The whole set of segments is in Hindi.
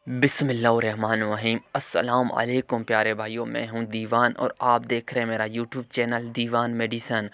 बिस्मिल्लाहिर्रहमानिर्रहीम। अस्सलाम वालेकुम प्यारे भाइयों, मैं हूं दीवान और आप देख रहे हैं मेरा यूट्यूब चैनल दीवान मेडिसन।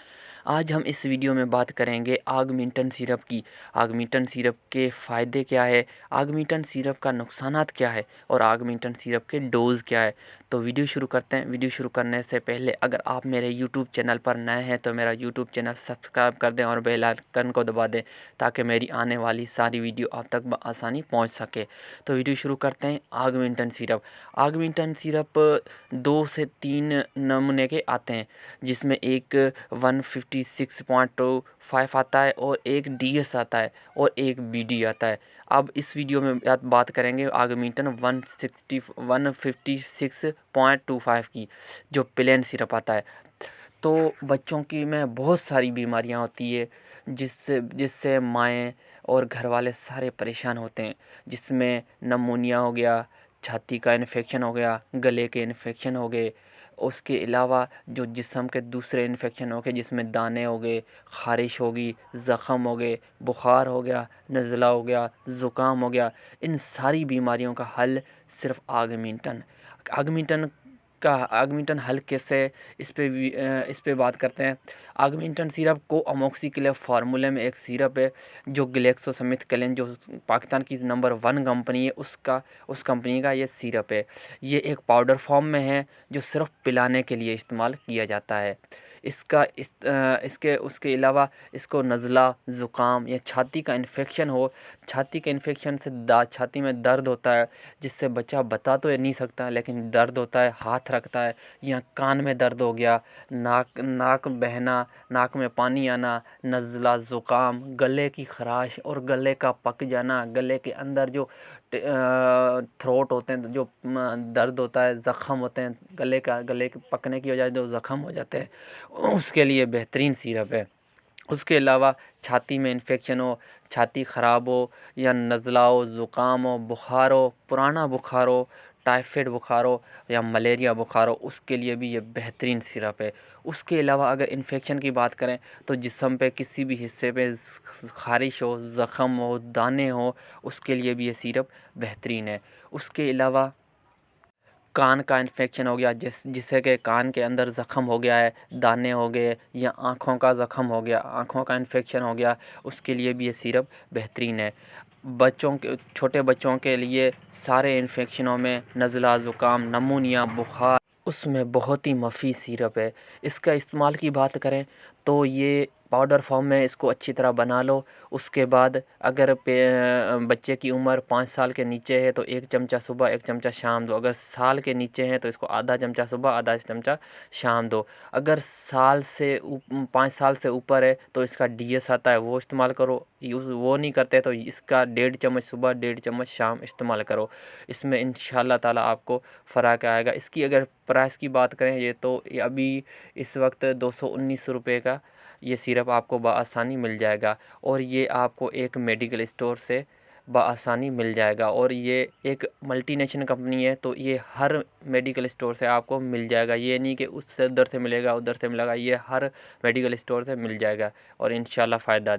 आज हम इस वीडियो में बात करेंगे आगमेंटन सिरप की। आगमेंटन सिरप के फ़ायदे क्या है, आगमेंटन सिरप का नुकसानात क्या है और आगमेंटन सिरप के डोज़ क्या है। तो वीडियो शुरू करते हैं। वीडियो शुरू करने से पहले अगर आप मेरे यूट्यूब चैनल पर नए हैं तो मेरा यूट्यूब चैनल सब्सक्राइब कर दें और बेल आइकन को दबा दें ताकि मेरी आने वाली सारी वीडियो आप तक बआसानी पहुंच सके। तो वीडियो शुरू करते हैं। आगमेंटन सिरप। आगमेंटन सिरप 2 से 3 नमूने के आते हैं, जिसमें एक 156.5 आता है और एक डीएस आता है और एक बीडी आता है। अब इस वीडियो में बात करेंगे आगमेंटन 156.25 की, जो प्लेन सिरप आता है। तो बच्चों की में बहुत सारी बीमारियां होती है जिससे जिससे माएँ और घर वाले सारे परेशान होते हैं, जिसमें नमूनिया हो गया, छाती का इन्फेक्शन हो गया, गले के इन्फेक्शन हो गए। उसके अलावा जो जिस्म के दूसरे इन्फेक्शन हो गए, जिसमें दाने हो गए, ख़ारिश होगी, ज़ख़म हो गए, बुखार हो गया, नज़ला हो गया, ज़ुकाम हो गया। इन सारी बीमारियों का हल सिर्फ आगमेंटन। आगमेंटन आगमेंटन हल कैसे, इस पे बात करते हैं। आगमेंटन सिरप को अमोक्सिक्लेव फार्मूले में एक सिरप है जो ग्लेक्सोस्मिथक्लाइन, जो पाकिस्तान की नंबर 1 कंपनी है, उस कंपनी का ये सिरप है। ये एक पाउडर फॉर्म में है जो सिर्फ पिलाने के लिए इस्तेमाल किया जाता है। इसके उसके अलावा इसको नज़ला, ज़ुकाम या छाती का इन्फेक्शन हो, छाती के इन्फेक्शन से छाती में दर्द होता है, जिससे बच्चा बता तो ये नहीं सकता लेकिन दर्द होता है, हाथ रखता है, या कान में दर्द हो गया, नाक नाक बहना, नाक में पानी आना, नज़ला, ज़ुकाम, गले की खराश और गले का पक जाना, गले के अंदर जो थ्रोट होते हैं, जो दर्द होता है, ज़ख़म होते हैं, गले के पकने की वजह से जो ज़ख़म हो जाते हैं, उसके लिए बेहतरीन सिरप है। उसके अलावा छाती में इन्फेक्शन हो, छाती ख़राब हो, या नज़ला हो, ज़ुकाम हो, बुखार हो, पुराना बुखार हो, टाइफाइड बुखार हो या मलेरिया बुखार हो, उसके लिए भी ये बेहतरीन सिरप है। उसके अलावा अगर इन्फेक्शन की बात करें तो जिस्म पे किसी भी हिस्से पे ख़ारिश हो, ज़ख़म हो, दाने हो, उसके लिए भी ये सिरप बेहतरीन है। उसके अलावा कान का इन्फेक्शन हो गया, जिससे कि कान के अंदर ज़ख़म हो गया है, दाने हो गए, या आँखों का ज़ख़म हो गया, आँखों का इन्फेक्शन हो गया, उसके लिए भी ये सिरप बेहतरीन है। छोटे बच्चों के लिए सारे इन्फेक्शनों में नज़ला, ज़ुकाम, नमूनिया, बुखार, उसमें बहुत ही मफ़ीद सिरप है। इसका इस्तेमाल की बात करें तो ये पाउडर फॉर्म में इसको अच्छी तरह बना लो। उसके बाद अगर बच्चे की उम्र 5 साल के नीचे है तो 1 चमचा सुबह, 1 चमचा शाम दो। अगर साल के नीचे हैं तो इसको आधा चमचा सुबह, आधा चमचा शाम दो। अगर 5 साल से ऊपर है तो इसका डीएस आता है, वो इस्तेमाल करो। वो नहीं करते तो इसका 1.5 चम्मच सुबह, 1.5 चम्मच शाम इस्तेमाल करो। इसमें इंशाल्लाह ताला आपको फ़र्क आएगा। इसकी अगर प्राइस की बात करें, ये तो ये अभी इस वक्त 219 रुपये का ये सिरप आपको बआसानी मिल जाएगा, और ये आपको एक मेडिकल स्टोर से बआसानी मिल जाएगा। और ये एक मल्टीनेशनल कंपनी है तो ये हर मेडिकल स्टोर से आपको मिल जाएगा। ये नहीं कि उससे उधर से मिलेगा, उधर से मिलेगा, ये हर मेडिकल स्टोर से मिल जाएगा और इंशाल्लाह फ़ायदा